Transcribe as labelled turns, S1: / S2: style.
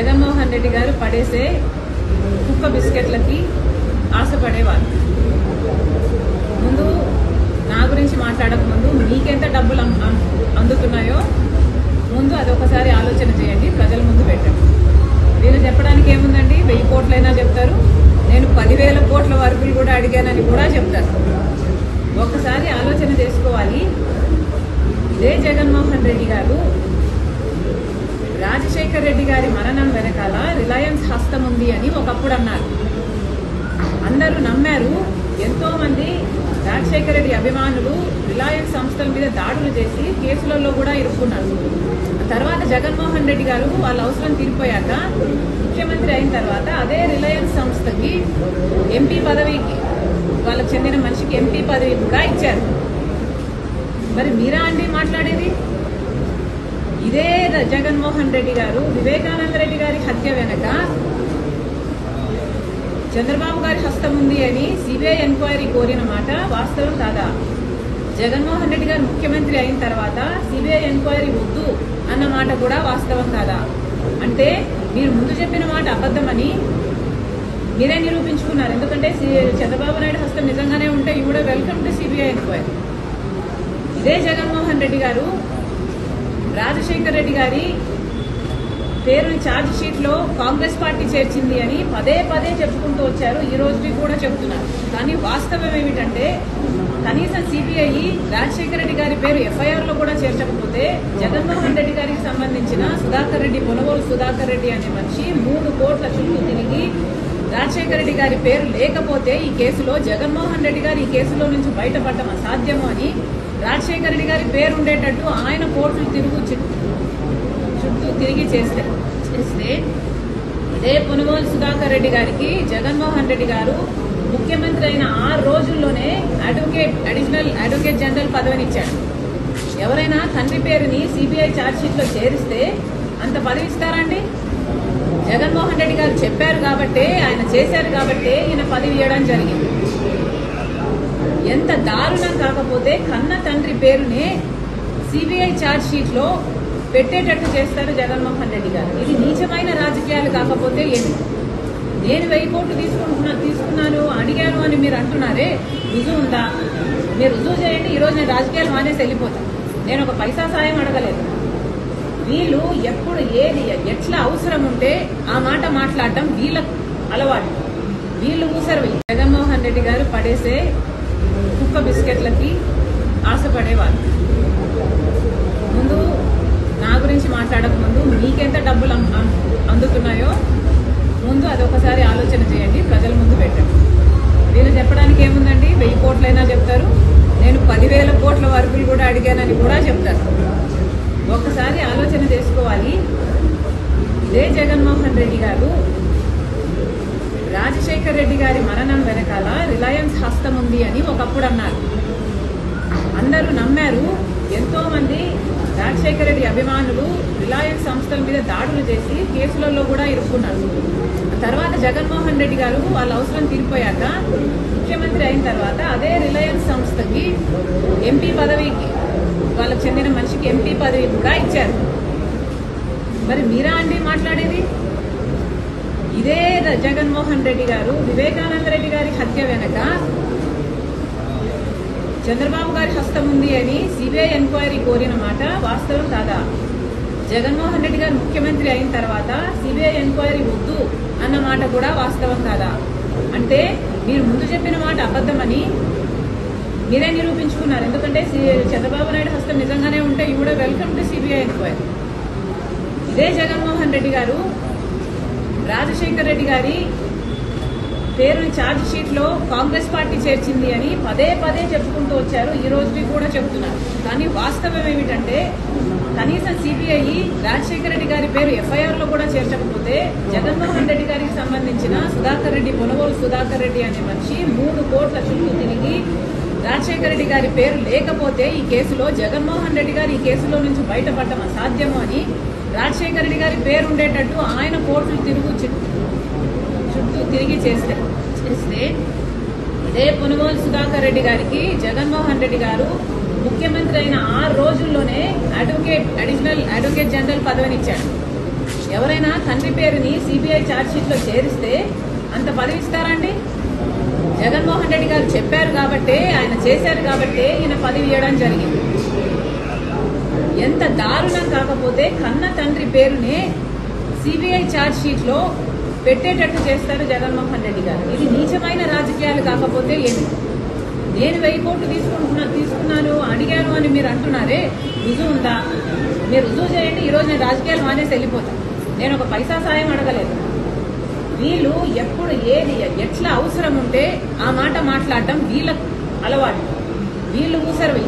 S1: జగన్మోహన్ రెడ్డి గారు పడేసే కుక్క బిస్కెట్లకి ఆశపడేవారు. ముందు నా గురించి మాట్లాడక ముందు మీకెంత డబ్బులు అందుతున్నాయో ముందు అదొకసారి ఆలోచన చేయండి, ప్రజల ముందు పెట్టండి. వీళ్ళు చెప్పడానికి ఏముందండి, 1000 కోట్లైనా చెప్తారు, నేను 10,000 కోట్ల వరకు కూడా అడిగానని కూడా చెప్తారు. ఒక్కసారి ఆలోచన చేసుకోవాలి. ఇదే జగన్మోహన్ రెడ్డి గారు రాజశేఖర్ రెడ్డి గారి మరణం వెనకాల రిలయన్స్ హస్తం ఉంది అని ఒకప్పుడు అన్నారు. అందరూ నమ్మారు. ఎంతో మంది రాజశేఖర రెడ్డి అభిమానులు రిలయన్స్ సంస్థల మీద దాడులు చేసి కేసులలో కూడా ఇరుక్కున్నారు. తర్వాత జగన్మోహన్ రెడ్డి గారు వాళ్ళ అవసరం తీరిపోయాక ముఖ్యమంత్రి అయిన తర్వాత అదే రిలయన్స్ సంస్థకి ఎంపీ పదవికి, వాళ్ళకు చెందిన మనిషికి ఎంపీ పదవి కూడా ఇచ్చారు. మరి మీరా అండి మాట్లాడేది? ఇదే జగన్మోహన్ రెడ్డి గారు వివేకానంద రెడ్డి గారి హత్య వెనక చంద్రబాబు గారి హస్తం ఉంది అని సిబిఐ ఎంక్వైరీ కోరిన మాట వాస్తవం కాదా? జగన్మోహన్ రెడ్డి గారు ముఖ్యమంత్రి అయిన తర్వాత సిబిఐ ఎంక్వైరీ వద్దు అన్న మాట కూడా వాస్తవం కాదా? అంటే మీరు ముందు చెప్పిన మాట అబద్ధమని మీరే నిరూపించుకున్నారు. ఎందుకంటే చంద్రబాబు నాయుడు హస్తం నిజంగానే ఉంటే you would welcome to CBI enquiry. ఇదే జగన్మోహన్ రెడ్డి గారు రాజశేఖర్ రెడ్డి గారి పేరుని ఛార్జ్ షీట్ లో కాంగ్రెస్ పార్టీ చేర్చింది అని పదే పదే చెప్పుకుంటూ వచ్చారు. ఈ రోజుకి కూడా చెప్తున్నారు. కానీ వాస్తవం ఏమిటంటే కనీసం సిబిఐ రాజశేఖర రెడ్డి గారి పేరు ఎఫ్ఐఆర్ లో కూడా చేర్చకపోతే జగన్మోహన్ రెడ్డి గారికి సంబంధించిన సుధాకర్ రెడ్డి, పొనగోలు సుధాకర్ రెడ్డి అనే మనిషి 3 కోట్ల చుట్టూ తిరిగి రాజశేఖర రెడ్డి గారి పేరు లేకపోతే ఈ కేసులో జగన్మోహన్ రెడ్డి గారు ఈ కేసులో నుంచి బయటపడటం అసాధ్యము అని రాజశేఖర రెడ్డి గారి పేరు ఉండేటట్టు ఆయన కోర్టులు చుట్టూ తిరిగి చేస్తే ఇదే పొనుగోలు సుధాకర్ రెడ్డి గారికి జగన్మోహన్ రెడ్డి గారు ముఖ్యమంత్రి అయిన 6 రోజుల్లోనే అడిషనల్ అడ్వకేట్ జనరల్ పదవినిచ్చాడు. ఎవరైనా తండ్రి పేరుని సిబిఐ ఛార్జ్షీట్ లో చేరిస్తే అంత పదవి ఇస్తారండి? జగన్మోహన్ రెడ్డి గారు చెప్పారు కాబట్టే, ఆయన చేశారు కాబట్టే ఈయన పదవి ఇవ్వడం జరిగింది. ఎంత దారుణం కాకపోతే కన్న తండ్రి పేరునే సిబిఐ ఛార్జ్షీట్ లో పెట్టేటట్టు చేస్తారు జగన్మోహన్ రెడ్డి గారు. ఇది నీచమైన రాజకీయాలు కాకపోతే ఏమి? నేను 1000 కోట్లు తీసుకున్నాను అడిగాను అని మీరు అంటున్నారే, రుజువు ఉందా? మీరు రుజువు చేయండి. ఈరోజు నేను రాజకీయాలు మానేసి వెళ్ళిపోతాను. నేను ఒక పైసా సాయం అడగలేదు. వీళ్ళు ఎప్పుడు ఏది ఎట్లా అవసరం ఉంటే ఆ మాట మాట్లాడటం వీళ్ళకు అలవాటు. వీళ్ళు ఊసరు. జగన్మోహన్ రెడ్డి గారు పడేసే కుక్క బిస్కెట్లకి ఆశపడేవారు. ముందు నా గురించి మాట్లాడక ముందు మీకెంత డబ్బులు అందుతున్నాయో ముందు అదొకసారి ఆలోచన చేయండి, ప్రజల ముందు పెట్టండి. వీళ్ళు చెప్పడానికి ఏముందండి, 1000 కోట్లైనా చెప్తారు, నేను 10,000 కోట్ల వరకు కూడా అడిగానని కూడా చెప్తారు. ఒక్కసారి ఆలోచన చేసుకోవాలి. ఇదే జగన్మోహన్ రెడ్డి గారు రాజశేఖర్ రెడ్డి గారి మరణం వెనకాల రిలయన్స్ హస్తం ఉంది అని ఒకప్పుడు అన్నారు. అందరూ నమ్మారు. ఎంతో మంది రాజశేఖర రెడ్డి అభిమానులు రిలయన్స్ సంస్థల మీద దాడులు చేసి కేసులలో కూడా ఇరుక్కున్నారు. తర్వాత జగన్మోహన్ రెడ్డి గారు వాళ్ళ అవసరం తీరిపోయాక ముఖ్యమంత్రి అయిన తర్వాత అదే రిలయన్స్ సంస్థకి ఎంపీ పదవికి, వాళ్ళకు చెందిన మనిషికి ఎంపీ పదవి కూడా ఇచ్చారు. మరి మీరా అండి మాట్లాడేది? ఇదే జగన్మోహన్ రెడ్డి గారు వివేకానంద రెడ్డి గారి హత్య వెనక చంద్రబాబు గారి హస్తం ఉంది అని సిబిఐ ఎంక్వైరీ కోరిన మాట వాస్తవం కాదా? జగన్మోహన్ రెడ్డి గారు ముఖ్యమంత్రి అయిన తర్వాత సిబిఐ ఎంక్వైరీ వద్దు అన్న మాట కూడా వాస్తవం కాదా? అంటే మీరు ముందు చెప్పిన మాట అబద్ధమని మీరే నిరూపించుకున్నారు. ఎందుకంటే చంద్రబాబు నాయుడు హస్తం నిజంగానే ఉంటే you would welcome to CBI enquiry. ఇదే జగన్మోహన్ రెడ్డి గారు రాజశేఖర్ రెడ్డి గారి పేరుని ఛార్జ్ షీట్ లో కాంగ్రెస్ పార్టీ చేర్చింది అని పదే పదే చెప్పుకుంటూ వచ్చారు. ఈ రోజుకి కూడా చెప్తున్నారు. కానీ వాస్తవం ఏమిటంటే కనీసం సిబిఐ రాజశేఖర రెడ్డి గారి పేరు ఎఫ్ఐఆర్ లో కూడా చేర్చకపోతే జగన్మోహన్ రెడ్డి గారికి సంబంధించిన సుధాకర్ రెడ్డి, పొనగోలు సుధాకర్ రెడ్డి అనే మనిషి 3 కోట్ల చుట్టూ తిరిగి రాజశేఖర రెడ్డి గారి పేరు లేకపోతే ఈ కేసులో జగన్మోహన్ రెడ్డి గారు ఈ కేసులో నుంచి బయటపడటం అసాధ్యము అని రాజశేఖర రెడ్డి గారి పేరు ఉండేటట్టు ఆయన కోర్టులు చుట్టూ తిరిగి చేస్తే ఇదే పొనుగోలు సుధాకర్ రెడ్డి గారికి జగన్మోహన్ రెడ్డి గారు ముఖ్యమంత్రి అయిన 6 రోజుల్లోనే అడిషనల్ అడ్వకేట్ జనరల్ పదవినిచ్చాడు. ఎవరైనా తండ్రి పేరుని సిబిఐ ఛార్జ్షీట్ లో చేరిస్తే అంత పదవి ఇస్తారండి? జగన్మోహన్ రెడ్డి గారు చెప్పారు కాబట్టే, ఆయన చేశారు కాబట్టే ఈయన పదవి ఇవ్వడం జరిగింది. ఎంత దారుణం కాకపోతే కన్న తండ్రి పేరునే సిబిఐ ఛార్జ్షీట్ లో పెట్టేటట్టు చేస్తారు జగన్మోహన్ రెడ్డి గారు. ఇది నీచమైన రాజకీయాలు కాకపోతే ఏమి? నేను 1000 కోట్లు తీసుకున్నాను అడిగాను అని మీరు అంటున్నారే, రుజువు ఉందా? మీరు రుజువు చేయండి. ఈరోజు నేను రాజకీయాలు మానేసి వెళ్ళిపోతాను. నేను ఒక పైసా సాయం అడగలేదు. వీళ్ళు ఎప్పుడు ఏది ఎట్లా అవసరం ఉంటే ఆ మాట మాట్లాడటం వీళ్ళ అలవాటు. వీళ్ళు ఊసరవి.